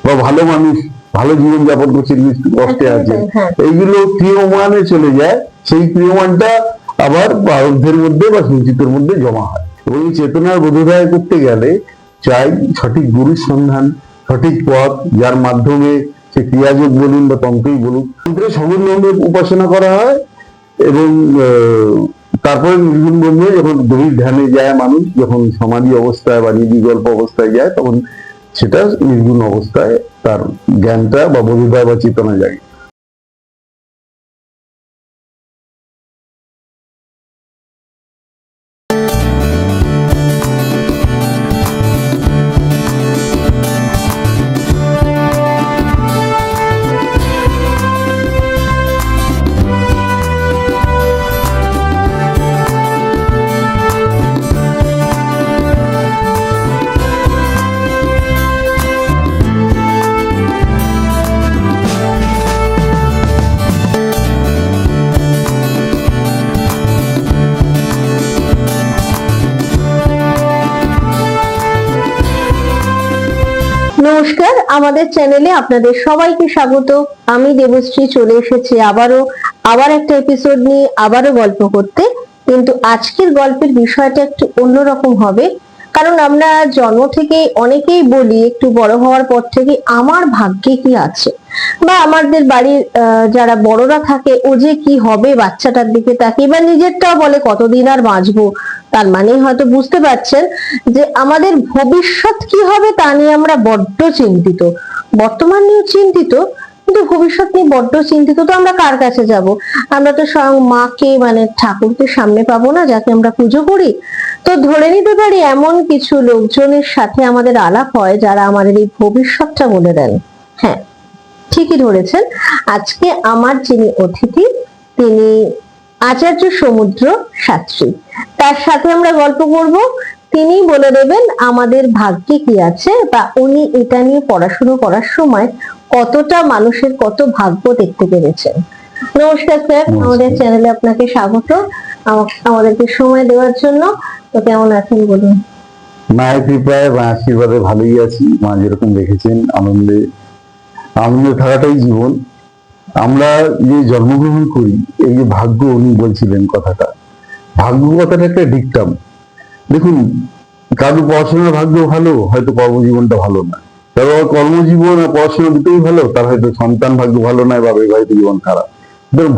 বা ভালো মানুষ ভালো জীবন যাপন করছে কিন্তু কষ্টে আছে, এইগুলো ক্রিয়মানে চলে যায়। সেই ক্রিয়মানটা আবার প্রারব্ধের মধ্যে বা সঞ্চিতের মধ্যে জমা হয়। এবং এই চেতনার বোধোদয় করতে গেলে চাই সঠিক গুরুর সন্ধান, সঠিক পথ, যার মাধ্যমে সে ক্রিয়াযোগ বলুন বা তন্ত্রই বলুন, তন্ত্রে সগুণ ব্রহ্মের উপাসনা করা হয়। এবং তারপরে নির্গুণ ব্রহ্মে যখন গভীর ধ্যানে যায় মানুষ, যখন সমাধি অবস্থায় বা নির্বিকল্প অবস্থায় যায়, তখন সেটা নির্গুণ অবস্থায় তার জ্ঞানটা বা বোধোদয় বা চেতনা জাগে। নমস্কার, আমাদের চ্যানেলে আপনাদের সবাইকে স্বাগত। আমি দেবশ্রী চলে এসেছি আবার একটা এপিসোড নিয়ে আবারও গল্প করতে। কিন্তু আজকের গল্পের বিষয়টা একটু অন্যরকম হবে, কারণ আমরা জন্ম থেকে অনেকেই বলি একটু বড় হওয়ার পর থেকে আমার ভাগ্যে কি আছে, বা আমাদের বাড়ির যারা বড়রা থাকে ও যে কি হবে বাচ্চাটার দিকে তাকিয়ে, বা নিজেরটাও বলে কতদিন আর বাঁচবো। তার মানে হয়তো বুঝতে পারছেন যে আমাদের ভবিষ্যৎ কি হবে তা নিয়ে আমরা বড্ড চিন্তিত। বর্তমান নিয়ে চিন্তিত, কিন্তু ভবিষ্যৎ নিয়ে বড্ড চিন্তিত। তো আমরা কার কাছে যাব? আমরা তো স্বয়ং মাকে মানে ঠাকুরকে সামনে পাবো না, যাকে আমরা পুজো করি। তো ধরে নিতে পারি এমন কিছু লোকজনের সাথে আমাদের আলাপ হয় যারা আমাদের এই ভবিষ্যৎটা বলে দেন। হ্যাঁ, ঠিকই ধরেছেন। আজকে আমার যিনি অতিথি, তিনি আচার্য সমুদ্র শাস্ত্রী। তার সাথে আমরা গল্প করব। তিনি বলে দেবেন আমাদের ভাগ্যে কি আছে, বা উনি এটা নিয়ে পড়াশুনো করার সময় কতটা মানুষের কত ভাগ্য দেখতে পেরেছেন। নমস্কার স্যার, আমাদের চ্যানেলে আপনাকে স্বাগত, আমাদেরকে সময় দেওয়ার জন্য। তো কেমন আছেন বলুন? মায়ের কৃপায় বা আশীর্বাদে ভালোই আছি। মা যেরকম রেখেছেন, আনন্দে থাকাটাই জীবন। আমরা যে জন্মগ্রহণ করি, এই যে ভাগ্য উনি বলছিলেন কথাটা, ভাগ্য কথাটা একটা ডিকটাম। দেখুন, কারো পড়াশোনার ভাগ্য ভালো, হয়তো কর্মজীবনটা ভালো না। কারো কর্মজীবন আর পড়াশোনা দুটোই ভালো, তার হয়তো সন্তান ভাগ্য ভালো নয় বা বিবাহিত জীবন খারাপ।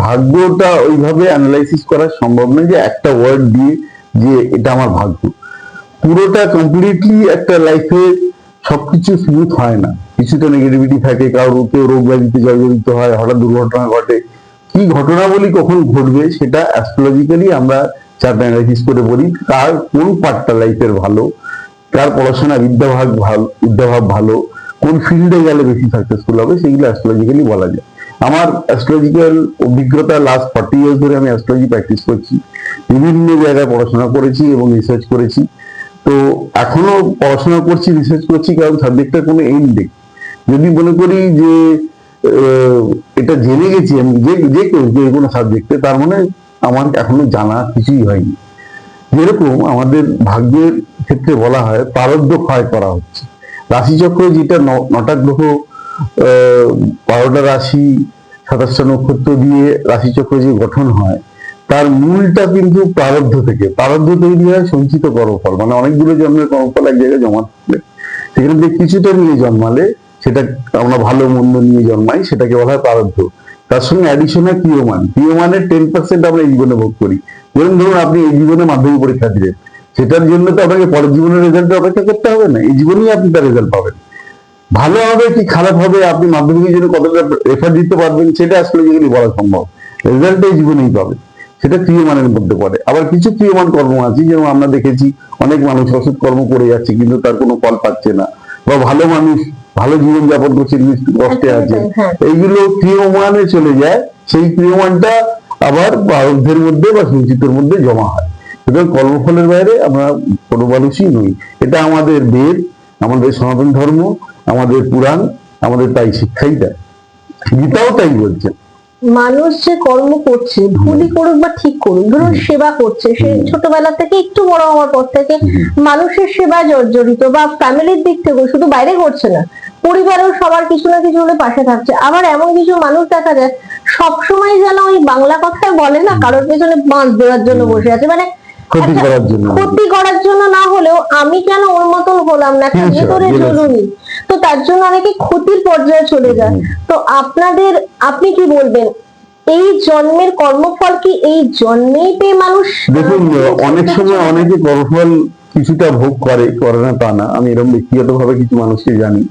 ভাগ্যটা ওইভাবে অ্যানালাইসিস করা সম্ভব নয় যে একটা ওয়ার্ড দিয়ে যে এটা আমার ভাগ্য। পুরোটা কমপ্লিটলি একটা লাইফে সবকিছু স্মুথ হয় না, কিছুটা নেগেটিভিটি থাকে, কারোর কেউ রোগ ব্যাধিতে জর্জরিত হয়, হঠাৎ দুর্ঘটনা ঘটে। কি ঘটনা বলি কখন ঘটবে সেটা অ্যাস্ট্রোলজিক্যালি আমরা চার্ট অ্যানালাইসিস করে বলি কার কোন পার্টটা লাইফের ভালো, কার পড়াশোনা বিদ্যাভাব ভালো, কোন ফিল্ডে গেলে বেশি সাকসেসফুল হবে, সেগুলো অ্যাস্ট্রোলজিক্যালি বলা যায়। আমার অ্যাস্ট্রোলজিক্যাল অভিজ্ঞতা লাস্ট 40 ইয়ার্স ধরে আমি অ্যাস্ট্রোলজি প্র্যাকটিস করছি, বিভিন্ন জায়গায় পড়াশোনা করেছি এবং রিসার্চ করেছি। তো এখনো পড়াশোনা করছি, রিসার্চ করছি, কারণ সাবজেক্টটার কোনো এন্ড নেই। যদি মনে করি যে এটা জেনে গেছি আমি যে কোনো সাবজেক্টে, তার মানে আমার এখনো জানা কিছুই হয়নি। যেরকম আমাদের ভাগ্যের ক্ষেত্রে বলা হয় প্রারব্ধ ক্ষয় করা হচ্ছে। রাশিচক্র যেটা 9টা গ্রহ, 12টা রাশি, 27টা নক্ষত্র দিয়ে রাশিচক্র যে গঠন হয়, তার মূলটা কিন্তু প্রারব্ধ থেকে। প্রারব্ধ তৈরি হয় সঞ্চিত কর্মফল, মানে অনেকগুলো জন্মের কর্মফল এক জায়গায় জমা থাকলে সেখান থেকে কিছুটা নিয়ে জন্মালে, সেটা আমরা ভালো মন্দ নিয়ে জন্মাই, সেটাকে বলা হয় প্রারব্ধ। তার সঙ্গে অ্যাডিশন হয় ক্রিয়মানের 10% আমরা এই জীবনে ভোগ করি। ধরুন আপনি এই জীবনে মাধ্যমিক পরীক্ষা দিলেন, সেটার জন্য তো আপনাকে পরের জীবনের রেজাল্ট অপেক্ষা করতে হবে না, এই জীবনেই আপনি তার রেজাল্ট পাবেন। ভালো হবে কি খারাপ হবে, আপনি মাধ্যমিকের জন্য কতটা এফার্ট দিতে পারবেন, সেটা অ্যাস্ট্রোলজিক্যালি বলা সম্ভব। রেজাল্ট এই জীবনেই পাবে, সেটা ক্রিয়মানের মধ্যে পড়ে। আবার কিছু ক্রিয়মান কর্ম আছে, যেমন আমরা দেখেছি অনেক মানুষ অসৎ কর্ম করে যাচ্ছে কিন্তু তার কোনো ফল পাচ্ছে না, বা ভালো মানুষ ভালো জীবন যাপন করছে কিন্তু কষ্টে আছে, এইগুলো ক্রিয়মানে চলে যায়। সেই ক্রিয়মানটা আবার প্রারব্ধের মধ্যে বা সঞ্চিতের মধ্যে জমা হয়। সুতরাং কর্মফলের বাইরে আমরা কোনো মানুষই নই। এটা আমাদের বেদ, আমাদের সনাতন ধর্ম, আমাদের পুরাণ আমাদের তাই শিক্ষাই দেয়। গীতাও তাই বলছে। মানুষ যে কর্ম করছে, ভুলই করুক বা ঠিক করুক, ধরুন সেবা করছে, সে ছোটবেলা থেকে একটু বড় হওয়ার পর থেকে মানুষের সেবা জর্জরিত, বা ফ্যামিলির দিক থেকে শুধু বাইরে করছে না, পরিবারেও সবার কিছু না কিছু হলে পাশে থাকছে। আবার এমন কিছু মানুষ দেখা যায় সবসময় যেন ওই বাংলা কথায় বলে না, কারোর পেছনে বাঁশ দেওয়ার জন্য বসে আছে, মানে ক্ষতি করার জন্য। ক্ষতি করার জন্য না হলেও আমি কেন ওর মতন হলাম না, একটা ভেতরে জ্বলুনি, তো তার জন্য অনেকে ক্ষতির পর্যায়ে চলে যায়। তো আপনি কি বলবেন, এই জন্মের কর্মফল কি এই জন্মেই পেয়ে মানুষ? দেখুন, অনেক সময় অনেকে কর্মফল কিছুটা ভোগ করে না তা না। আমি এরকম ব্যক্তিগত ভাবে কিছু মানুষকে জানি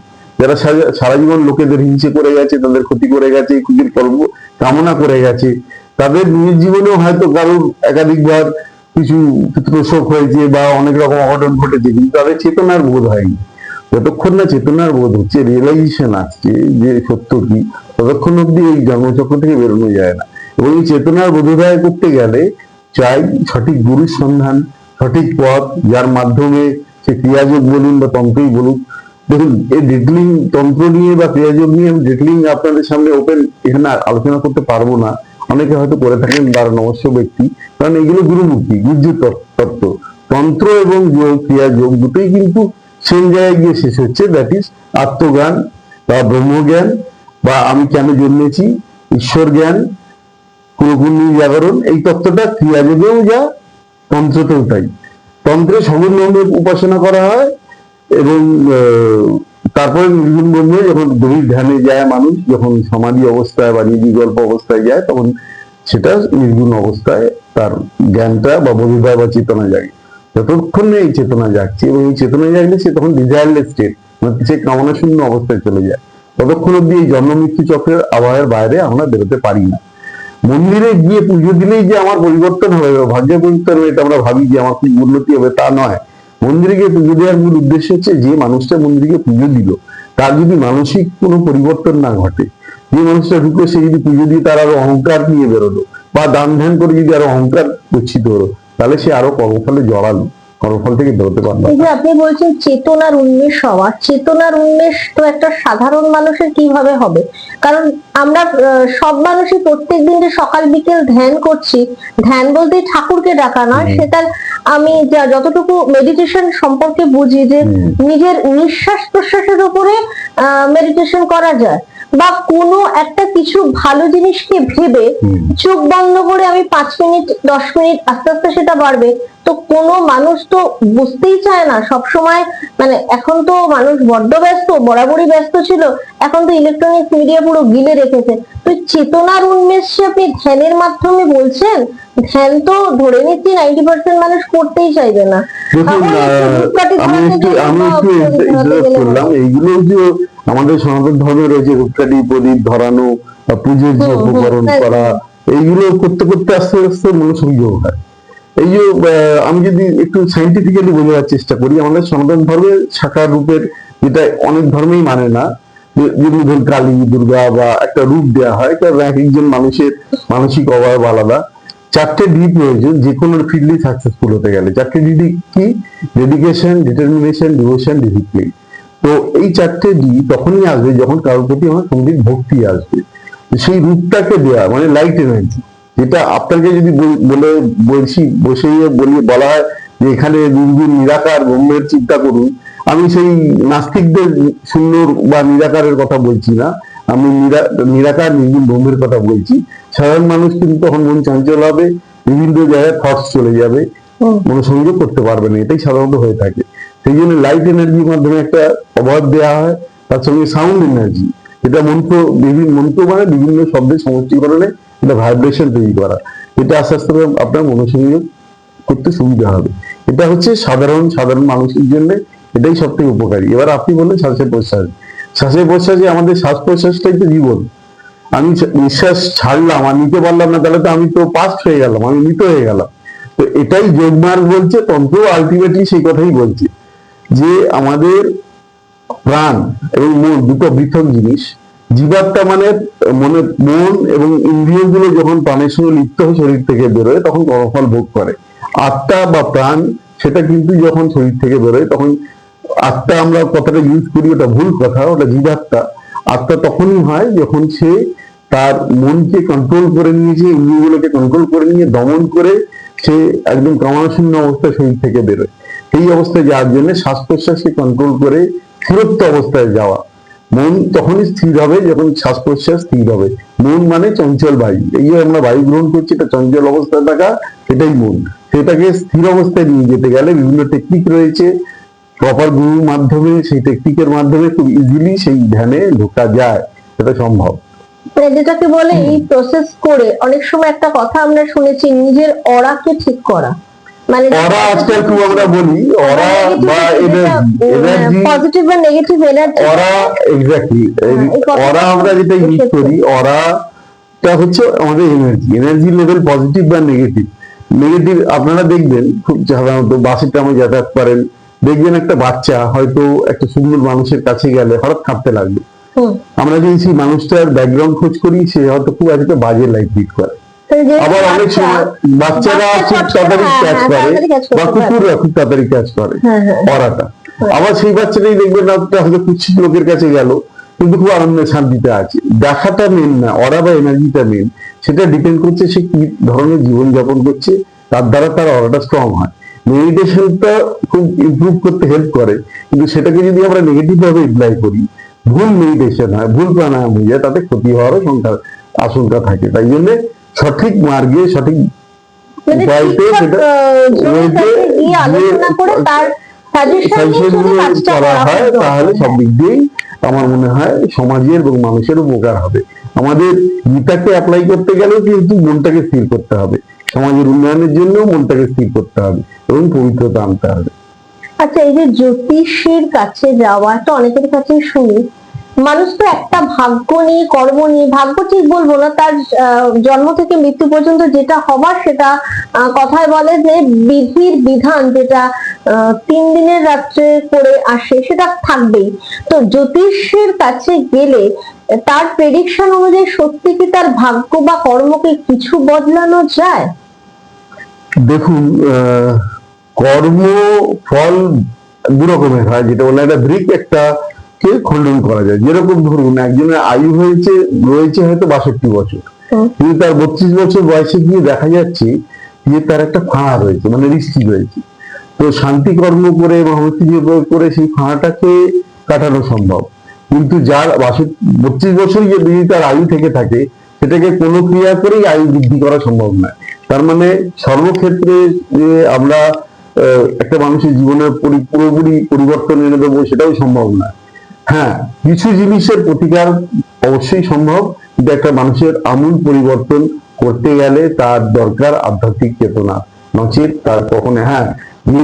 যারা সারা জীবন লোকেদের হিংসে করে গেছে, তাদের ক্ষতি করে গেছে, ক্ষতির ফল কামনা করে গেছে। তাদের নিজ জীবনেও হয়তো কারোর একাধিকবার কিছু পুত্রশোক হয়েছে বা অনেক রকম অঘটন ঘটেছে, কিন্তু তাদের চেতনার বোধ হয়নি। যতক্ষণ না চেতনার বোধ হচ্ছে, রিয়েলাইজেশন আসছে যে সত্য কি, ততক্ষণ অব্দি এই জন্মচক্র থেকে বেরোনো যায় না। এবং এই চেতনার বোধোদয় করতে গেলে চাই সঠিক গুরুর সন্ধান, সঠিক পথ, যার মাধ্যমে সে ক্রিয়াযোগ বলুন বা তন্ত্রই বলুন। দেখুন, এই ডিটেলিং তন্ত্র নিয়ে বা ক্রিয়াযোগ নিয়ে আমি ডিটেলিং আপনাদের সামনে ওপেন এখানে আলোচনা করতে পারবো না। অনেকে হয়তো করে থাকেন যারা নমস্য ব্যক্তি, কারণ এগুলো গুরুমুখী গুহ্য তত্ত্ব। তন্ত্র এবং যোগ, ক্রিয়াযোগ দুটোই কিন্তু সেম জায়গায় গিয়ে শেষ হচ্ছে, দ্যাট ইজ আত্মজ্ঞান বা ব্রহ্মজ্ঞান, বা আমি কেন জন্মেছি, ঈশ্বর জ্ঞান, পুরোপুরি জাগরণ। এই তত্ত্বটা ক্রিয়াযোগেও যা, তন্ত্রতেও তাই। তন্ত্রে সগুণ ব্রহ্মের উপাসনা করা হয় এবং তারপরে নির্গুণ ব্রহ্মে যখন গভীর ধ্যানে যায় মানুষ, যখন সমাধি অবস্থায় বা নির্বিকল্প অবস্থায় যায়, তখন সেটা নির্গুণ অবস্থায় তার জ্ঞানটা বা বোধোদয় বা চেতনা জাগে। যতক্ষণ না এই চেতনা জাগছে, এবং এই চেতনা জাগলে সে তখন ডিজায়ারলেস স্টেট, মানে সে কামনা শূন্য অবস্থায় চলে যায়। ততক্ষণ অব্দি এই জন্ম মৃত্যু চক্রের আবহাওয়ার বাইরে আমরা বেরোতে পারি না। মন্দিরে গিয়ে পুজো দিলেই যে আমার পরিবর্তন হবে, ভাগ্য পরিবর্তন হবে, এটা আমরা ভাবি যে আমার খুব উন্নতি হবে, তা নয়। মন্দিরে গিয়ে পুজো দেওয়ার মূল উদ্দেশ্য হচ্ছে যে মানুষটা মন্দিরে পুজো দিল তার যদি মানসিক কোনো পরিবর্তন না ঘটে, যে মানুষটা ঢুকলো সে যদি পুজো দিয়ে তার আরো অহংকার নিয়ে বেরোলো, বা দান ধ্যান করে যদি আরো অহংকার গচ্ছিত হলো, তাহলে সে আরো কর্মফলে জড়ালো, কর্মফল থেকে বেরোতে পারলো। এই যে আপনি বলছেন চেতনার উন্মেষ হওয়া, চেতনার উন্মেষ তো একটা সাধারণ মানুষের কিভাবে হবে? কারণ আমরা সব মানুষই প্রত্যেকদিন যে সকাল বিকেল ধ্যান করছি, ধ্যান বলতে ঠাকুরকে ডাকা নয়, সেটার আমি যতটুকু মেডিটেশন সম্পর্কে বুঝি যে নিজের নিঃশ্বাস প্রশ্বাসের উপরে মেডিটেশন করা যায়, বা কোনো একটা কিছু ভালো জিনিসকে ভেবে চোখ বন্ধ করে আমি 5 মিনিট 10 মিনিট আস্তে আস্তে সেটা বাড়বে। তো কোনো মানুষ তো বুঝতেই চায় না সব সময়, মানে এখন তো মানুষ বড্ড ব্যস্ত, বরাবরই ব্যস্ত ছিল, এখন তো ইলেকট্রনিক মিডিয়া পুরো গিলে রেখেছে। তো চেতনার উন্মেষে আপনি ধ্যানের মাধ্যমে বলছেন, ধ্যান তো ধরে নিচ্ছি 90% মানুষ করতেই চাইবে না। আমি একটু করলাম এইগুলো যে আমাদের সনাতন ধর্মে রয়েছে, রূপকাঠি প্রদীপ ধরানো, পুজোর যে উপকরণ করা, এইগুলো করতে করতে আস্তে আস্তে মনোসংযোগ হয়। এই যে আমি যদি একটু সাইন্টিফিক্যালি বোঝার চেষ্টা করি, আমাদের সনাতন ধর্মের শাখা রূপের, যেটা অনেক ধর্মেই মানে না, যেমন ধরুন কালী, দুর্গা বা একটা রূপ দেওয়া হয়, কারণ এক একজন মানুষের মানসিক অবয়ব আলাদা। 4টে ডি প্রয়োজন যে কোনো ফিল্ডে সাকসেসফুল হতে গেলে। 4টে ডি কি? Dedication, determination, devotion, discipline. তো এই 4টে ডি তখনই আসবে যখন কারোর প্রতি আমার সঙ্গীত ভক্তি আসবে। সেই রূপটাকে দেওয়া মানে লাইট এনার্জি, যেটা আপনাকে যদি বলা হয় যে এখানে নির্গুণ নিরাকার ব্রহ্মের চিন্তা করুন, আমি সেই নাস্তিকদের শূন্য বা নিরাকারের কথা বলছি না, আমি নিরাকার নির্গুণ ব্রহ্মের কথা বলছি। সাধারণ মানুষ কিন্তু তখন মন চঞ্চল হবে, বিভিন্ন জায়গায় থটস চলে যাবে, মনোসংযোগ করতে পারবে না। এটাই সাধারণত হয়ে থাকে। সেই জন্য লাইট এনার্জির মাধ্যমে একটা অভাব দেওয়া হয়, তার সঙ্গে সাউন্ড এনার্জি, এটা মন্ত্র মানে বিভিন্ন শব্দের সমষ্টিকরণে এটা ভাইব্রেশন তৈরি করা, এটা আস্তে আস্তে আপনার মনোসংযোগ করতে সুবিধা হবে। এটা হচ্ছে সাধারণ মানুষের জন্য এটাই সব থেকে উপকারী। এবার আপনি বললেন শ্বাসের প্রশ্বাসে আমাদের শ্বাস প্রশ্বাসটাই তো জীবন। আমি নিঃশ্বাস ছাড়লাম আর নিতে পারলাম না, তাহলে তো আমি তো পাস্ট হয়ে গেলাম, আমি মৃত হয়ে গেলাম। তো এটাই যোগমার্গ বলছে, তন্ত্র আলটিমেটলি সেই কথাই বলছে যে আমাদের প্রাণ এবং মন দুটো পৃথক জিনিস। জীবাত্মা মানে মন এবং ইন্দ্রিয়গুলো যখন প্রাণের সঙ্গে লিপ্ত হয়ে শরীর থেকে বেরোয় তখন কর্মফল ভোগ করে। আত্মা বা প্রাণ সেটা কিন্তু যখন শরীর থেকে বেরোয় তখন, আত্মা আমরা কথাটা ইউজ করি, ওটা ভুল কথা, ওটা জীবাত্মা। আত্মা তখনই হয় যখন সে তার মনকে কন্ট্রোল করে নিয়েছে, ইন্দ্রিয়গুলোকে কন্ট্রোল করে নিয়ে দমন করে সে একদম কামনাশূন্য অবস্থায় শরীর থেকে বেরোয়। সেই অবস্থায় যাওয়ার জন্য শ্বাস প্রশ্বাসকে কন্ট্রোল করে স্থিরত্ব অবস্থায় যাওয়া, মন তখনই স্থির হবে যখন শ্বাস প্রশ্বাস স্থির হবে। মন মানে চঞ্চল বায়ু, এই যে আমরা বায়ু গ্রহণ করছি এটা চঞ্চল অবস্থায় থাকা, এটাই মন। সেটাকে স্থির অবস্থায় নিয়ে যেতে গেলে বিভিন্ন টেকনিক রয়েছে, প্রপার গুরুর মাধ্যমে সেই টেকনিকের মাধ্যমে খুব ইজিলি সেই ধ্যানে ঢোকা যায়, সেটা সম্ভব। মানে যেটাকে বলে এই প্রসেস করে অনেক সময় একটা কথা আমরা শুনেছি, নিজের অরাকে ঠিক করা, মানে অরা আজকাল খুব আমরা বলি, অরা বা এনার্জি, পজিটিভ বা নেগেটিভ এনার্জি, অরা এক্স্যাক্টলি, অরা আমরা যেটা ইউজ করি, অরাটা হচ্ছে আমাদের এনার্জি, এনার্জি লেভেল পজিটিভ বা নেগেটিভ। নেগেটিভ আপনারা দেখবেন খুব সাধারণত বাসে ট্রামে যাতায়াত করেন, দেখবেন একটা বাচ্চা হয়তো একটা সুন্দর মানুষের কাছে গেলে হঠাৎ কাঁদতে লাগলো, আমরা যদি সেই মানুষটার ব্যাকগ্রাউন্ড খোঁজ করি, সে হয়তো খুব একটা বাজে লাইফ লিড করে। আবার অনেক সময় বাচ্চারা খুব তাড়াতাড়ি ক্যাচ করে বা কুকুররা খুব তাড়াতাড়ি ক্যাচ করে অরাটা। আবার সেই বাচ্চাটাই দেখবেন হয়তো কুৎসিত লোকের কাছে গেল কিন্তু খুব আনন্দে শান্তিতে আছে। দেখাটা মেন না, অরা বা এনার্জিটা মেন। সেটা ডিপেন্ড করছে সে কি ধরনের জীবন যাপন করছে, তার দ্বারা তার অরাটা স্ট্রং হয়। মেডিটেশনটা খুব ইমপ্রুভ করতে হেল্প করে, কিন্তু সেটাকে যদি আমরা নেগেটিভ ভাবে এপ্লাই করি, ভুল মেডিটেশন হয়, ভুল প্রাণায়াম হয়ে যায়, তাতে ক্ষতি হওয়ারও আশঙ্কা থাকে। তাই জন্য সঠিক মার্গে, সঠিক উপায়তে সেটা আলোচনা করে তার করা হয়, তাহলে সব দিক দিয়েই আমার মনে হয় সমাজের এবং মানুষের উপকার হবে। আমাদের গীতাকে অ্যাপ্লাই করতে গেলেও কিন্তু মনটাকে স্থির করতে হবে, সমাজের উন্নয়নের জন্য মনটাকে স্থির করতে হবে এবং পবিত্রতা আনতে হবে। আচ্ছা, এই যে জ্যোতিষীর কাছে যাওয়া, তো অনেকের কাছে শুনি, মানুষ তো একটা ভাগ্য নিয়ে, কর্ম নিয়ে, ভাগ্য ঠিক বলবো না, তার জন্ম থেকে মৃত্যু পর্যন্ত যেটা হবার সেটা কথায় বলে যে বিধির বিধান যেটা 3 দিনের রাত্রে করে আসে সেটা থাকবেই। তো জ্যোতিষের কাছে গেলে তার প্রেডিকশন অনুযায়ী সত্যি কি তার ভাগ্য বা কর্মকে কিছু বদলানো যায়? দেখুন, কর্ম ফল দু রকমের হয়, যেটা বলে একটা ব্রিক, একটা কে খণ্ডন করা যায়। যেরকম ধরুন একজনের আয়ু রয়েছে হয়তো 62 বছর, কিন্তু তার 32 বছর বয়সে গিয়ে দেখা যাচ্ছে যে তার একটা ফাঁড়া রয়েছে, মানে রিস্কি রয়েছে। তো শান্তি কর্ম করে বা মৃত্যু করে সেই ফাঁড়াটাকে কাটানো সম্ভব, কিন্তু যার 32 বছর যদি তার আয়ু থেকে থাকে, সেটাকে কোনো ক্রিয়া করেই আয়ু বৃদ্ধি করা সম্ভব নয়। তার মানে সর্বক্ষেত্রে যে আমরা একটা মানুষের জীবনের পুরোপুরি পরিবর্তন এনে দেবো সেটাও সম্ভব নয়। হ্যাঁ, কিছু জিনিসের প্রতিকার অবশ্যই সম্ভব, কিন্তু একটা মানুষের আমূল পরিবর্তন করতে গেলে তার দরকার আধ্যাত্মিক চেতনা, নচেত তার কখনো, হ্যাঁ,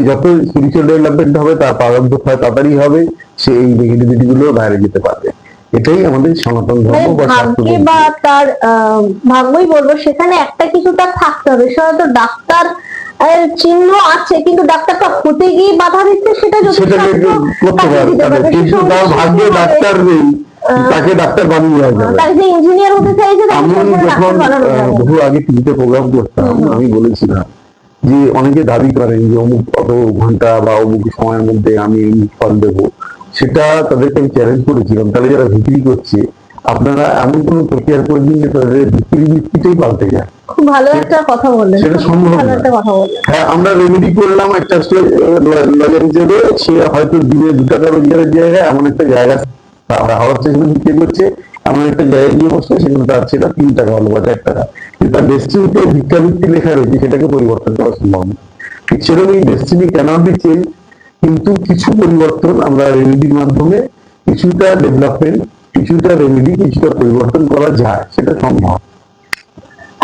যত স্পিরিচুয়াল ডেভেলপমেন্ট হবে তার প্রারব্ধ হয় তাড়াতাড়ি হবে, সে এই নেগেটিভিটি গুলোর বাইরে যেতে পারবে। এটাই আমাদের সনাতন ধর্ম বা ভাগ্যে বা তার ভাগ্যই বলবো, সেখানে একটা কিছু তার থাকতে হবে। সাধারণত ডাক্তার চিহ্ন আছে, কিন্তু ডাক্তারটা হতে গিয়ে বাধা দিচ্ছে, সেটা যদি করতে পারে, কিন্তু তার ভাগ্যে ডাক্তার নেই, তাকে ডাক্তার বানিয়ে দেওয়া যাবে। তার যে ইঞ্জিনিয়ার হতে চাইছে, আমি যখন বহু আগে টিভিতে প্রোগ্রাম করতাম, আমি বলেছিলাম যে অনেকে দাবি করেন যে অমুক কত ঘন্টা বা অমুক সময়ের মধ্যে আমি ফল দেবো। সেটা তাদেরকে আমি চ্যালেঞ্জ করেছিলাম, তাহলে যারা বিক্রি করছে আপনারা এমন কোন প্রক্রিয়া করে দিন যে তাদের বিক্রিটাই পাল্টে যায়। খুব ভালো একটা কথা বললেন, সেটা সম্ভব না। হ্যাঁ, আমরা রেমেডি করলাম একটা লজার হিসেবে, সে হয়তো দিনে 2 টাকা রোজগারের জায়গায় এমন একটা জায়গা হাওড়া স্টেশনে বিক্রি করছে, এমন একটা জায়গায় গিয়ে বসছে, সেখানে তার সেটা 3 টাকা হলো বা 4 টাকা, কিন্তু তার ডেস্টিনিতে ভিক্ষাবৃত্তি লেখা রয়েছে, সেটাকে পরিবর্তন করা সম্ভব না। ঠিক সেরকম এই ডেস্টিনি ক্যানট বি চেঞ্জ, কিন্তু কিছু পরিবর্তন আমরা রেমেডির মাধ্যমে, কিছুটা ডেভেলপমেন্ট, কিছুটা রেমেডি, কিছুটা পরিবর্তন করা যায়, সেটা সম্ভব।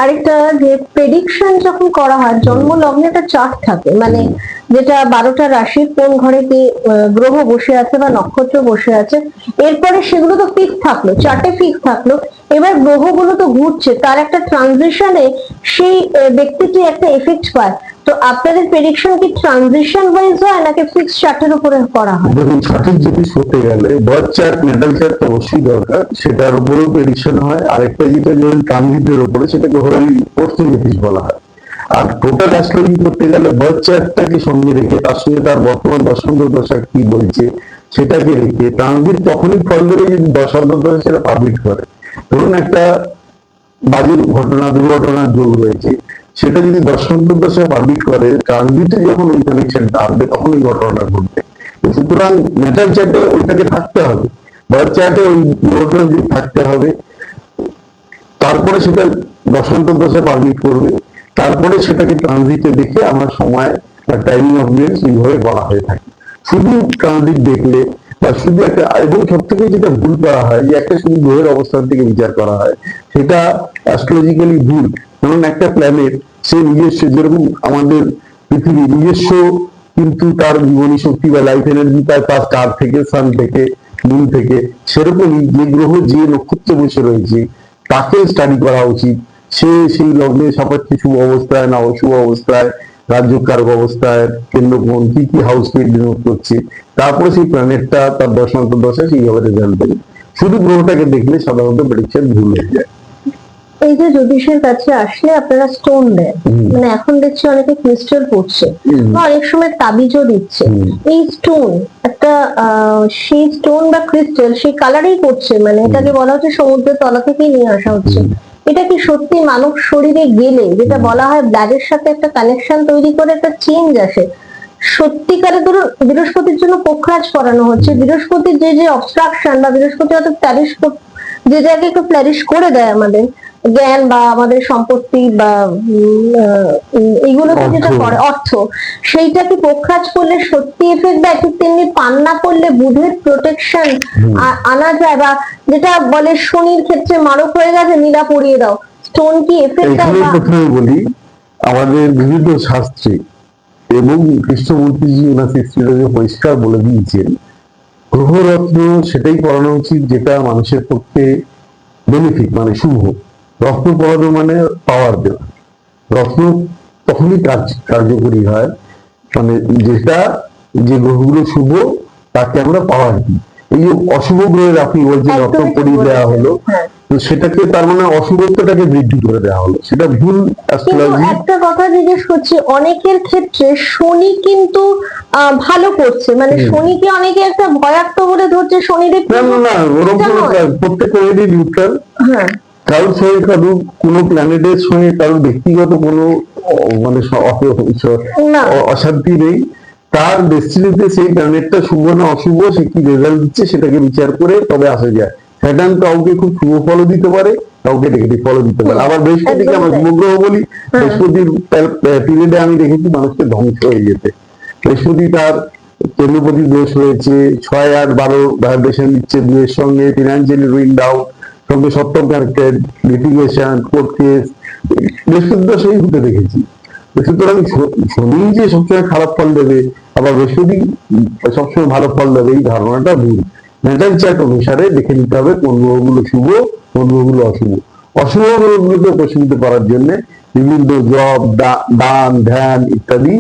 আরেকটা যে প্রেডিকশন যখন করা হয়, জন্ম লগ্নে একটা চার্ট থাকে, মানে যেটা 12টা রাশির কোন ঘরে কি গ্রহ বসে আছে বা নক্ষত্র বসে আছে, এরপরে সেগুলো তো ফিক্স থাকলো, চার্টে ফিক্স থাকলো। এবার গ্রহগুলো তো ঘুরছে, তার একটা ট্রানজিশনে সেই ব্যক্তিটি একটা এফেক্ট পায়। তো আপনাদের প্রেডিকশন কি ট্রানজিশন ওয়াইজ হয় নাকি ফিক্স চার্টের উপরে করা হয়? দেখুন, সঠিক জিনিস করতে গেলে বার্থ চার্ট, ন্যাটাল চার্ট অবশ্যই দরকার, সেটার উপরেও প্রেডিকশন হয়। আরেকটা যেটা ধরুন ট্রানজিটের উপরে, সেটাকে হোরাল জ্যোতিষ বলা হয়। আর টোটাল অ্যাস্ট্রোলজি করতে গেলে বার্থ চার্টটাকে সঙ্গে রেখে, তার সঙ্গে তার বর্তমান দশা কি বলছে সেটাকে রেখে, ট্রানজিট তখনই ফল ধরে যদি দশা সেটা পাবলিশ করে। ধরুন একটা বাজে ঘটনা, দুর্ঘটনার যোগ রয়েছে, সেটা যদি দশা পাবলিশ করে, ট্রানজিটে যখন ওই কানেকশনটা আসবে তখন ওই ঘটনাটা ঘটবে। সুতরাং ন্যাটাল চার্টে ওইটাকে থাকতে হবে। বার্থ চার্টে ওই গ্রহটা যদি থাকতে হবে, তারপরে সেটা দশান্তর দশা পারমিট করবে, তারপরে সেটাকে ট্রানজিটে দেখে আমার সময় বা টাইমিং অফ ডেট এইভাবে বলা হয়ে থাকে। শুধু ট্রানজিট দেখলে বা শুধু একটা, এবং সব থেকে যেটা ভুল করা হয় যে একটা শুধু গ্রহের অবস্থান থেকে বিচার করা হয়, সেটা অ্যাস্ট্রোলজিক্যালি ভুল। কারণ একটা প্ল্যানেট সে নিজস্ব, যেরকম আমাদের পৃথিবী নিজস্ব কিন্তু তার জীবনী শক্তি বা লাইফ এনার্জি পায় তার স্টার থেকে, সান থেকে, মুন থেকে, সেরকমই যে গ্রহ যে নক্ষত্রে বসে রয়েছে তাকে স্টাডি করা উচিত। সে সেই লগ্নে সাপেক্ষে শুভ অবস্থায় না অশুভ অবস্থায়, রাজ্যকারক অবস্থায়, কেন্দ্রকোণ কি কি হাউসকে ডিনোট করছে, তারপরে সেই প্ল্যানেটটা তার দশান্ত দশা সেইভাবে রেজাল্ট দেবে। শুধু গ্রহটাকে দেখলে সাধারণত প্রেডিকশন ভুল হয়ে যায়। এই যে জ্যোতিষের কাছে আসলে আপনারা স্টোন দেন, মানে এখন দেখছি অনেকে ক্রিস্টাল পড়ছে বা অনেক সময় তাবিজও দিচ্ছে। এই স্টোন একটা সেই স্টোন বা ক্রিস্টাল সেই কালারেই করছে, মানে এটাকে বলা হচ্ছে সমুদ্রের তলা থেকেই নিয়ে আসা হচ্ছে। এটা কি সত্যি মানব শরীরে গেলে, যেটা বলা হয় ব্লাডের সাথে একটা কানেকশন তৈরি করে একটা চেঞ্জ আসে, সত্যিকারে ধরুন বৃহস্পতির জন্য পোখরাজ করানো হচ্ছে, বৃহস্পতির যে যে অবস্ট্রাকশন বা বৃহস্পতি হয়তো প্যারিস, যে জায়গায় একটু প্যারিস করে দেয় আমাদের জ্ঞান বা আমাদের সম্পত্তি বা এইগুলোকে যেটা করে অর্থ, সেইটা কি পোখরাজ করলে সত্যি এফেক্ট দেয়? ঠিক তেমনি পান না করলে বুধের প্রোটেকশন আনা যায়, বা যেটা বলে শনির ক্ষেত্রে মারক হয়ে গেছে নীলা পরিয়ে দাও, স্টোন কি এফেক্ট দেয়? প্রথমে বলি, আমাদের বিভিন্ন শাস্ত্রে এবং কৃষ্ণমূর্তিজি ওনার সৃষ্টিটাকে পরিষ্কার বলে দিয়েছেন, গ্রহরত্ন সেটাই পড়ানো উচিত যেটা মানুষের পক্ষে বেনিফিট, মানে শুভ। রত্ন পড়ানো মানে পাওয়ার দেওয়া। রত্ন তখনই কার্যকরী হয় মানে যেটা, যে গ্রহগুলো শুভ তাকে আমরা পাওয়ার দিই। এই যে অশুভ গ্রহের আপনি বলছেন রত্ন পরিয়ে দেওয়া হলো, তো সেটাকে তার মানে অশুভত্বটাকে বৃদ্ধি করে দেওয়া হলো, সেটা ভুল অ্যাস্ট্রোলজি। একটা কথা জিজ্ঞেস করছি, অনেকের ক্ষেত্রে শনি কিন্তু ভালো করছে, মানে শনিকে অনেকে একটা ভয়াক্ত বলে ধরছে, শনিদেব না ওরকম প্রত্যেক গ্রহেরই নিউট্রাল। কারোর সঙ্গে কারোর কোনো প্ল্যানেটের সঙ্গে কারোর ব্যক্তিগত কোনো মানে অশান্তি নেই। তার ডেস্টিনিতে সেই প্ল্যানেটটা শুভ না অশুভ, সে কি রেজাল্ট দিচ্ছে সেটাকে বিচার করে তবে আসা যায়। স্যাটার্ন কাউকে খুব শুভ ফলও দিতে পারে, কাউকে নেগেটিভ ফলও দিতে পারে। আবার বৃহস্পতিকে আমরা শুভ গ্রহ বলি, বৃহস্পতির পিরিয়ডে আমি দেখেছি মানুষকে ধ্বংস হয়ে যেতে। বৃহস্পতি তার কেন্দ্রপতি দোষ রয়েছে, 6, 8, 12 ভাইব্রেশন দিচ্ছে দুয়ের সঙ্গে, ফিনান্সিয়ালি রুইন ডাউন, সঙ্গে সপ্তম কানেক্টেড, লিটিগেশন, কোর্ট কেস, বৃহস্পতি দোষই হতে দেখেছি। সুতরাং শনি যে সবসময় খারাপ ফল দেবে, আবার বৃহস্পতি সবসময় ভালো ফল দেবে, এই ধারণাটা ভুল। ন্যাটাল চার্ট অনুসারে দেখে নিতে হবে কোন গ্রহগুলো শুভ, কোন গ্রহগুলো অশুভ। অশুভ গ্রহগুলোকে প্রশমিত করার জন্য বিভিন্ন জপ, দান, ধ্যান ইত্যাদি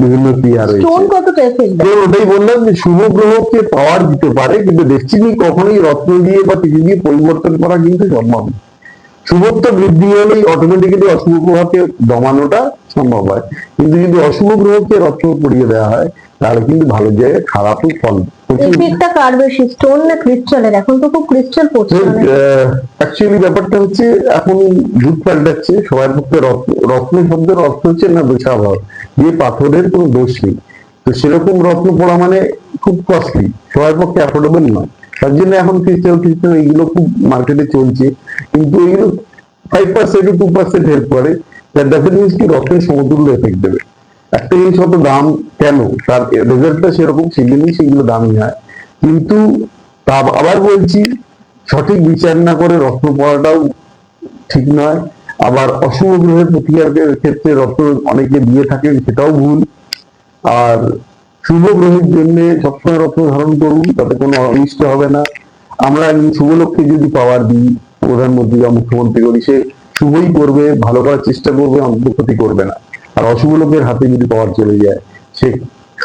বিভিন্ন ক্রিয়া রয়েছে। ওটাই বললাম যে শুভ গ্রহকে পাওয়ার দিতে পারে, কিন্তু ডেস্টিনি কখনোই রত্ন দিয়ে বা কিছু দিয়ে পরিবর্তন করা কিন্তু সম্ভব নয়। শুভত্ব বৃদ্ধি হলেই অটোমেটিক্যালি অশুভ গ্রহকে দমানোটা সম্ভব হয়, কিন্তু যদি অশুভ গ্রহকে রত্ন পড়িয়ে দেওয়া হয় তাহলে কিন্তু ভালো জায়গায় খারাপই ফল। অ্যাকচুয়ালি ব্যাপারটা হচ্ছে এখন যুগ পাল্টাচ্ছে, সবার পক্ষে রত্ন শব্দের অর্থ হচ্ছে না দোষাভাব, যে পাথরের কোনো দোষ নেই। তো সেরকম রত্ন পড়া মানে খুব কস্টলি, সবার পক্ষে অ্যাফোর্ডেবল নয়। তার জন্য এখন ক্রিস্টাল এইগুলো খুব মার্কেটে চলছে, কিন্তু এগুলো 5% 2% হেল্প করে, কি রত্নের সমতুল্য এফেক্ট দেবে। একটা জিনিস অত দাম কেন, তার রেজাল্টটা সেরকম, সেই জন্যই সেগুলো দামি হয়। কিন্তু তা আবার বলছি, সঠিক বিচার না করে রত্ন পড়াটাও ঠিক নয়। আবার অশুভ গ্রহের প্রতিকারের ক্ষেত্রে রত্ন অনেকে দিয়ে থাকেন, সেটাও ভুল। আর শুভ গ্রহের জন্য সবসময় রত্ন ধারণ করুন, তাতে কোনো অনিষ্ট হবে না। আমরা শুভ লক্ষ্যে যদি পাওয়ার দিই, প্রধানমন্ত্রী বা মুখ্যমন্ত্রী করি, সে শুভই করবে, ভালো করার চেষ্টা করবে, অন্তর্ক্ষতি করবে না। আর অশুভ লোকের হাতে যদি পাওয়ার চলে যায়, সে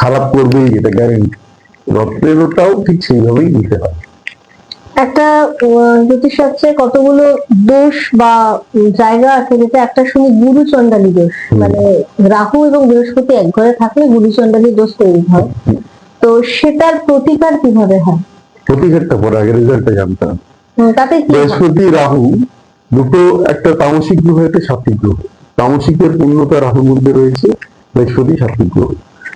খারাপ করবেই, এটা গ্যারেন্টি। রত্নেরটাও ঠিক সেইভাবেই দিতে হয়। একটা জ্যোতিষশাস্ত্রে কতগুলো দোষ বা জায়গা আছে, যেটা একটা শুনি গুরুচণ্ডালী দোষ, মানে রাহু এবং বৃহস্পতি এক ঘরে থাকলে গুরুচণ্ডালী দোষ তৈরি হয়। তো সেটার প্রতিকার কিভাবে হয়? প্রতিকারটা পরে আগে রেজাল্টটা জানতে হবে। বৃহস্পতি রাহু দুটো, একটা তামসিক গ্রহ, একটা সাত্বিক গ্রহ। তামসিকের পূর্ণতা রাহুর মধ্যে রয়েছে, বৃহস্পতি সাত্বিক গ্রহ।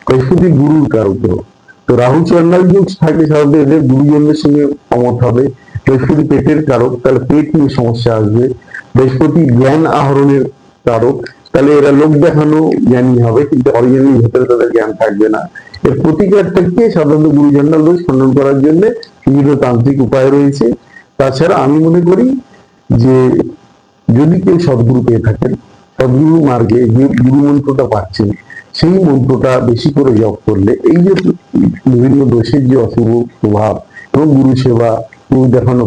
বৃহস্পতি গুরুর কারক গ্রহ। তো রাহু চন্ডাল যোগ থাকলে সাধারণত এদের গুরুজনদের সঙ্গে অমত হবে। বৃহস্পতি পেটের কারক, তাহলে পেট নিয়ে সমস্যা আসবে। বৃহস্পতি জ্ঞান আহরণের কারক, তাহলে এরা লোক দেখানো জ্ঞানী হবে, কিন্তু অরিজিনালি ভেতরে তাদের জ্ঞান থাকবে না। এর প্রতিকার থেকে সাধারণত গুরুজনডাল দোষ খণ্ডন করার জন্য বিভিন্ন তান্ত্রিক উপায় রয়েছে। তাছাড়া আমি মনে করি যে যদি কেউ সদ্গুরু পেয়ে থাকেন, সদ্গুরু মার্গে যে গুরু মন্ত্রটা পাচ্ছেন, সেই মন্ত্রটা বেশি করে জপ করলে এই যে বিভিন্ন দোষের যে অশুভ প্রভাব এবং গুরু সেবা, গুরু দেখানো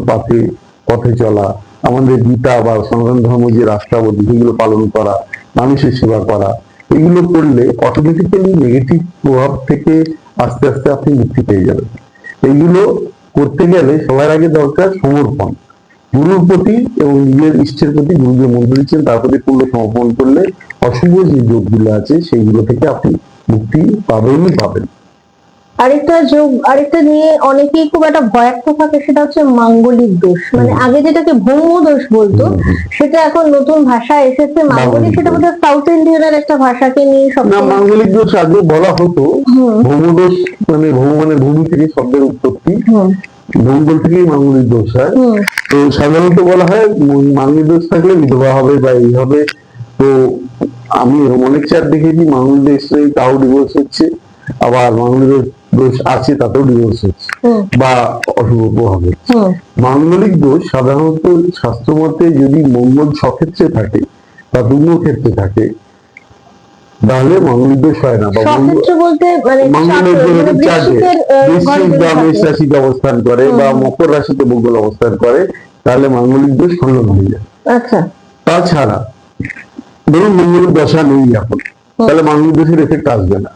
পথে চলা, আমাদের গীতা বা সনাতন ধর্ম যে রাষ্ট্রাবলী সেগুলো পালন করা, মানুষের সেবা করা, এগুলো করলে অটোমেটিক্যালি নেগেটিভ প্রভাব থেকে আস্তে আস্তে আপনি মুক্তি পেয়ে যাবেন। এইগুলো করতে গেলে সবার আগে দরকার সমর্পণ, গুরুর প্রতি এবং নিজের ইষ্টের প্রতি। গুরু যে মন্ত্র দিচ্ছেন তার প্রতি পূর্ণ সমর্পণ করলে অশুভ যে যোগগুলো আছে সেইগুলো থেকে আপনি মুক্তি পাবেনই পাবেন। আরেকটা নিয়ে অনেকেই খুব একটা ভয়াক্ত থাকে, সেটা হচ্ছে মাঙ্গলিক দোষ। মানে আগে যেটাকে ভৌম দোষ বলতো, সেটা এখন নতুন ভাষা এসেছে মাঙ্গলিক। সেটা বোধহয় সাউথ ইন্ডিয়ানের একটা ভাষাকে নিয়ে সব। না, মাঙ্গলিক দোষ আগে বলা হতো। ভৌম দোষ মানে ভৌম মানে ভূমি থেকে শব্দের উৎপত্তি, মঙ্গল থেকেই মাঙ্গলিক দোষ হয়। তো সাধারণত বলা হয় মাঙ্গলিক দোষ থাকলে বিধবা হবে বা এই হবে। তো আমি অনেক চার দেখেছি মাঙ্গলিক দোষ নেই তাও ডিভোর্স হচ্ছে, আবার মাঙ্গলিক দোষ আছে তাতেও ডিভোর্স হচ্ছে বা অশুভ প্রভাব হচ্ছে। মাঙ্গলিক দোষ সাধারণত শাস্ত্র মতে যদি মঙ্গল সক্ষেত্রে থাকে বা দুর্গ ক্ষেত্রে থাকে তাহলে মাঙ্গলিক দোষ হয় না। মঙ্গলের বৃশ্চিক বা মেষ রাশিতে অবস্থান করে বা মকর রাশিতে মঙ্গল অবস্থান করে, তাহলে মাঙ্গলিক দোষ খণ্ডন হয়ে যায়। তাছাড়া ধরুন মঙ্গলের দশা নেই এখন, তাহলে মাঙ্গলিক দোষের এফেক্ট আসবে না।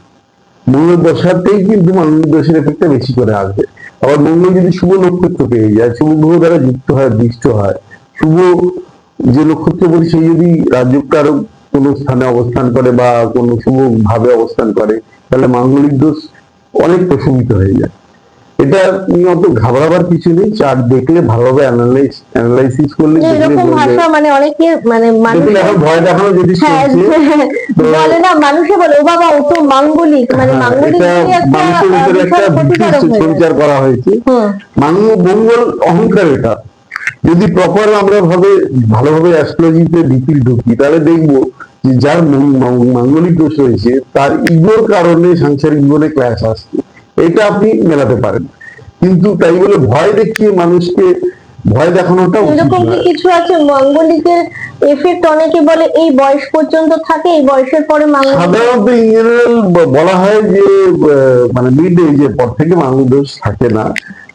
মঙ্গলের দশাতেই কিন্তু মাঙ্গলিক দোষের এফেক্টটা বেশি করে আসবে। আবার মঙ্গল যদি শুভ নক্ষত্র পেয়ে যায়, শুভ গ্রহ দ্বারা যুক্ত হয়, দৃষ্ট হয়, শুভ যে নক্ষত্র বলি সেই যদি রাজ্যকারক কোন স্থানে অবস্থান করে বা কোনো শুভ ভাবে অবস্থান করে, তাহলে মাঙ্গলিক দোষ অনেক প্রশমিত হয়ে যায়। এটা নিয়ে অত ঘাবড়াবার কিছু নেই। চার্ট দেখলে ভালোভাবে অ্যানালাইসিস করলে ভয় দেখানো যদি বলে না, মানুষে বলে ও বাবা ও তো মাঙ্গলিক, মানে মানুষের ভিতরে একটা সঞ্চার করা হয়েছে। মঙ্গল অহংকার। এটা যদি প্রপার আমরা ভালোভাবে অ্যাস্ট্রোলজিতে ডিপলি ঢুকি, তাহলে দেখবো যে যার মাঙ্গলিক দোষ রয়েছে তার ইগোর কারণে সাংসারিক জীবনে ক্ল্যাশ আসছে। এটা আপনি মেলাতে পারেন, কিন্তু তাই বলে ভয় দেখিয়ে মানুষকে ভয় দেখানোটা এরকম কি কিছু আছে? মাঙ্গলিকের এফেক্ট অনেকে বলে এই বয়স পর্যন্ত থাকে, এই বয়সের পরে সাধারণত ইন জেনারেল বলা হয় যে মানে মিড এজের পর থেকে মাঙ্গলিক দোষ থাকে না।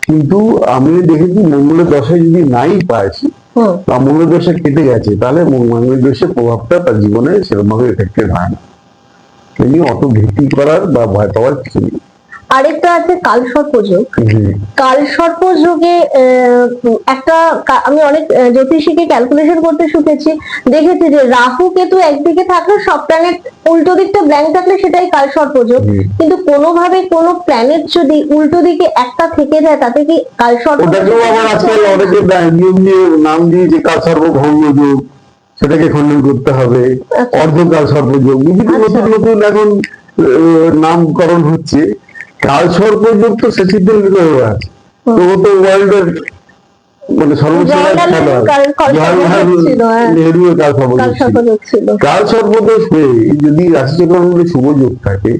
কিন্তু আমি দেখেছি মঙ্গলের দশায় যদি নাই পাইছি বা মঙ্গলের দশা কেটে গেছে, তাহলে মাঙ্গলিক দোষের প্রভাবটা তার জীবনে সেরকম ভাবে এফেক্টেড হয় না। এই নিয়ে অত ভীতি করার বা ভয় পাওয়ার কিছু নেই। আরেকটা আছে কালসর্পযোগ। কালসর্পযোগে একটা আমি অনেক জ্যোতিষীকে ক্যালকুলেশন করতে শিখেছি, দেখেছি যে রাহু কেতু একদিকে থাকলে সব প্ল্যানেট উল্টো দিকটা ব্ল্যাঙ্ক থাকলে সেটাই কালসর্পযোগ। কিন্তু কোনোভাবে কোনো প্ল্যানেট যদি উল্টো দিকে একটা থেকে যায় তাতে কি কালসর্পযোগ? নাম দিয়েছে কালসর্পভঙ্গ যোগ, সেটাকে খণ্ডন করতে হবে। অর্ধকাল সর্পযোগ, বিভিন্ন নতুন নতুন এখন নামকরণ হচ্ছে। কাল সর্পযোগ তো সচিদের ভিতরে আছে, তো তো ওয়ার্ল্ডের মানে সর্বশ্রেষ্ঠ কাল সর্পদোষ হয়ে যদি রাশিচক্রের মধ্যে শুভ যোগ থাকে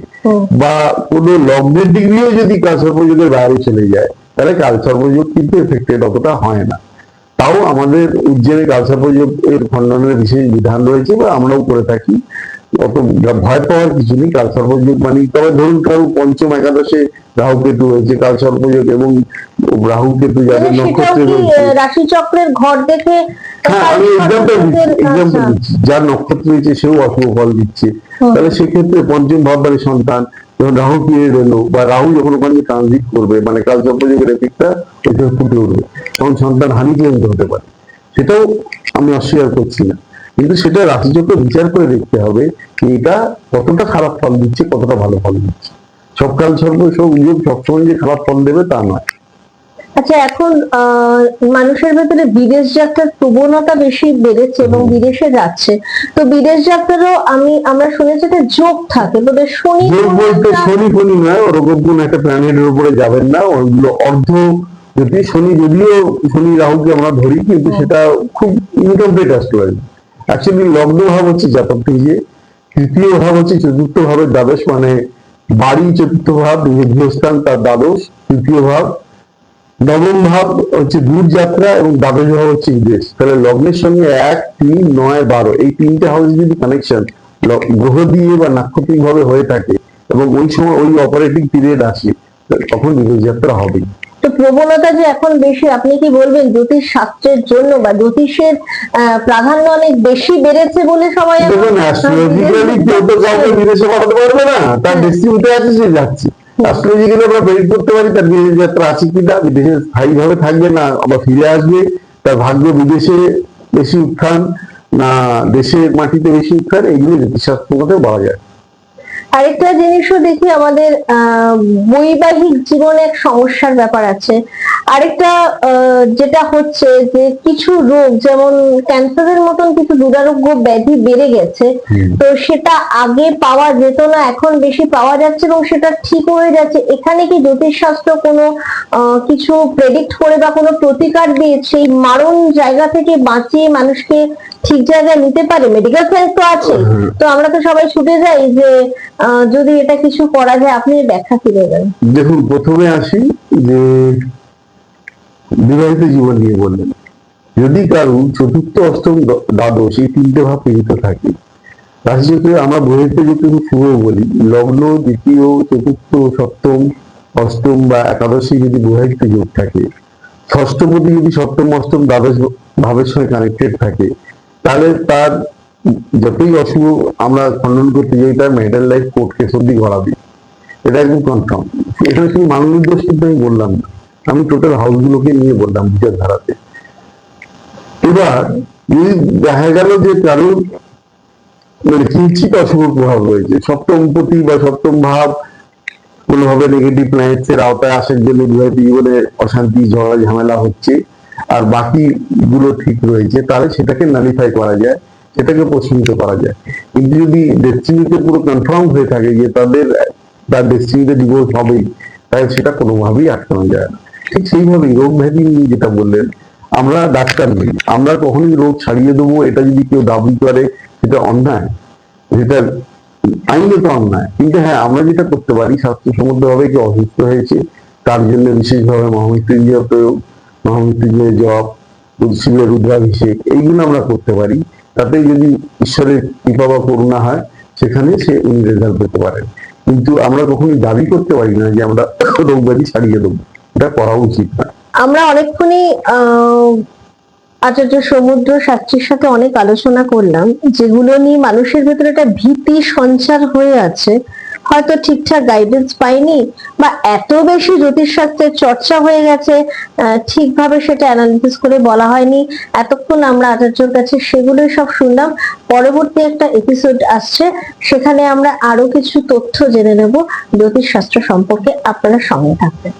বা কোনো লগ্নের ডিগ্রিও যদি কাল সর্পযোগের বাইরে চলে যায়, তাহলে কাল সর্পযোগ কিন্তু এফেক্টেড অতটা হয় না। তাও আমাদের উজ্জয়নে কালসর্পযোগ এর খণ্ডনের বিশেষ বিধান রয়েছে বা আমরাও করে থাকি। অত ভয় পাওয়ার কিছু নেই। কালসর্পযোগ মানে, তবে ধরুন কারো পঞ্চম একাদশে রাহু কেতু হয়েছে, কালসর্পযোগ এবং রাহু কেতু যাদের নক্ষত্রে রয়েছে, রাশি চক্রের ঘর দেখে। হ্যাঁ, আমি এক্সাম্পল দিচ্ছি, যার নক্ষত্র রয়েছে সেও অশুভ ফল দিচ্ছে, তাহলে সেক্ষেত্রে পঞ্চম ভাববারে সন্তান যখন রাহু পিরিয়ড এলো বা রাহু যখন ওখানে ট্রানজিট করবে, মানে কালসর্পযোগের এফেক্টটা ওইখানে ফুটে উঠবে, তখন সন্তান হানি পর্যন্ত হতে পারে। সেটাও আমি অস্বীকার করছি না, কিন্তু সেটা রাশিচক্র বিচার করে দেখতে হবে এটা কতটা খারাপ ফল দিচ্ছে, কতটা ভালো ফল দিচ্ছে। সব কালসর্প সব যোগ সবসময় যে খারাপ ফল দেবে তা নয়। আচ্ছা, এখন মানুষের ভেতরে বিদেশ যাত্রার প্রবণতা বেশি বেড়েছে এবং বিদেশে যাচ্ছে। তো বিদেশ যাত্রারও আমরা শুনেছি একটা যোগ থাকে, বোধহয় শনি যোগ বলতে শনি ফনি নয়, ওরকম কোন একটা প্ল্যানেটের উপরে যাবেন না, ওইগুলো অর্ধ যদি যদিও শনি রাহুকে আমরা ধরি, কিন্তু সেটা খুব ইনকমপ্লিট অ্যাস্ট্রোলজি। অ্যাকচুয়ালি লগ্ন ভাব হচ্ছে জাতক থেকে, তৃতীয় ভাব হচ্ছে চতুর্থ ভাবের দ্বাদশ, মানে বাড়ি চতুর্থ ভাব, গৃহস্থান তার দ্বাদশ, তৃতীয় ভাব, নবম ভাব হচ্ছে দূর যাত্রা, এবং দ্বাদশ ভাব হচ্ছে বিদেশ। তাহলে লগ্নের সঙ্গে 1, 3, 9, 12 এই তিনটে হাউস যদি কানেকশন গ্রহ দিয়ে বা নাক্ষত্রিক ভাবে হয়ে থাকে এবং ওই সময় ওই অপারেটিং পিরিয়ড আসে, তখন বিদেশ যাত্রা হবে। তো প্রবণতা যে এখন বেশি, আপনি কি বলবেন জ্যোতিষ শাস্ত্রের জন্য বা জ্যোতিষের প্রাধান্য অনেক বেশি বেড়েছে বলে সবাই দেখুন, অ্যাস্ট্রোলজিক্যালি কেউ তো কাউকে বিদেশে পাঠাতে পারবে না, তার ডেস্টিনিতে আছে, সে যাচ্ছে। অ্যাস্ট্রোলজিক্যালি আমরা প্রেডিক্ট করতে পারি তার বিদেশ যাত্রা আছে কিনা, বিদেশে স্থায়ী ভাবে থাকবে না আবার ফিরে আসবে, তার ভাগ্য বিদেশে বেশি উত্থান না দেশের মাটিতে বেশি উত্থান, এইগুলো জ্যোতিষশাস্ত্র মতে বলা যায়। আরেকটা জিনিসও দেখি, আমাদের বৈবাহিক জীবনে এক সমস্যার ব্যাপার আছে। আরেকটা যেটা হচ্ছে যে কিছু রোগ, যেমন ক্যান্সারের মতন কিছু দুরারোগ্য ব্যাধি বেড়ে গেছে, তো সেটা আগে পাওয়া যেত না, এখন বেশি পাওয়া যাচ্ছে এবং সেটা ঠিক হয়ে যাচ্ছে। এখানে কি জ্যোতিষশাস্ত্র কোনো কিছু প্রেডিক্ট করে বা কোনো প্রতিকার দিয়ে সেই মারণ জায়গা থেকে বাঁচিয়ে মানুষকে ঠিক জায়গায় নিতে পারে? মেডিকেল সায়েন্স তো আছে, তো আমরা তো সবাই ছুটে যাই যে যদি এটা কিছু করা যায়। আপনি ব্যাখ্যা কি দেবেন? দেখুন, প্রথমে আসি যে বিবাহিত জীবন নিয়ে বললেন। যদি কারো চতুর্থ, অষ্টম, দ্বাদশ এই তিনটে ভাব পীড়িত থাকে, রাশিচক্রে আমরা বহির্তে যদি শুভ বলি, লগ্ন, দ্বিতীয়, চতুর্থ, সপ্তম, অষ্টম বা একাদশী যদি বহির্ত যোগ থাকে, ষষ্ঠপতি যদি সপ্তম, অষ্টম, দ্বাদশ ভাবের সঙ্গে কানেক্টেড থাকে, তাহলে তার যতই অশুভ আমরা খণ্ডন করতে যাই, তার মেটাল লাইফ কোর্ট কেস অব্দি গড়াবে, এটা একদম কনফার্ম। এটা শুধু মানুষের দোষ কিন্তু আমি বললাম না, আমি টোটাল হাউসগুলোকে নিয়ে বললাম বিচারধারাতে। এবার যদি দেখা গেল যে কারোর মানে কিঞ্চিত অশুভ প্রভাব রয়েছে, সপ্তমপতি বা সপ্তম ভাব কোনোভাবে নেগেটিভ প্ল্যানেটস এর আওতায় আসার জন্য বিবাহিত জীবনে অশান্তি, ঝগড়া, ঝামেলা হচ্ছে, আর বাকি গুলো ঠিক রয়েছে, তাহলে সেটাকে নালিফাই করা যায়, সেটাকে প্রশমিত করা যায়। কিন্তু যদি ডেস্টিনিতে পুরো কনফার্ম হয়ে থাকে যে তার ডেস্টিনিতে ডিভোর্স হবেই, তাহলে সেটা কোনোভাবেই আটকানো যায় না। ঠিক সেইভাবেই রোগ ব্যাধি নিয়ে যেটা বললেন, আমরা ডাক্তার নই, আমরা কখনোই রোগ ছাড়িয়ে দেবো এটা যদি কেউ দাবি করে, সেটা অন্যায়, যেটা আইনত অন্যায়। কিন্তু হ্যাঁ, আমরা যেটা করতে পারি, স্বাস্থ্যসম্মত ভাবে কেউ অসুস্থ হয়েছে, তার জন্য বিশেষভাবে মহামৃত্যুঞ্জয় প্রয়োগ, মহামৃত্যুঞ্জয় জপ, শিবের রুদ্রাভিষেক, এইগুলো আমরা করতে পারি। তাতে যদি ঈশ্বরের কৃপা বা করুণা হয়, সেখানে উনি রেজাল্ট পেতে পারেন। কিন্তু আমরা কখনোই দাবি করতে পারি না যে আমরা রোগ ব্যাধি ছাড়িয়ে দেবো, এটা করা উচিত না। আমরা অনেকক্ষণই আচার্য সমুদ্র শাস্ত্রীর সাথে অনেক আলোচনা করলাম, যেগুলো নিয়ে মানুষের ভেতরে একটা ভীতি সঞ্চার হয়ে আছে, হয়তো ঠিকঠাক গাইডেন্স পাইনি বা এত বেশি জ্যোতিষশাস্ত্রের চর্চা হয়ে গেছে, ঠিকভাবে সেটা অ্যানালিসিস করে বলা হয়নি। এতক্ষণ আমরা আচার্যর কাছে সেগুলোই সব শুনলাম। পরবর্তী একটা এপিসোড আসছে, সেখানে আমরা আরো কিছু তথ্য জেনে নেব জ্যোতিষশাস্ত্র সম্পর্কে। আপনারা সঙ্গে থাকবেন।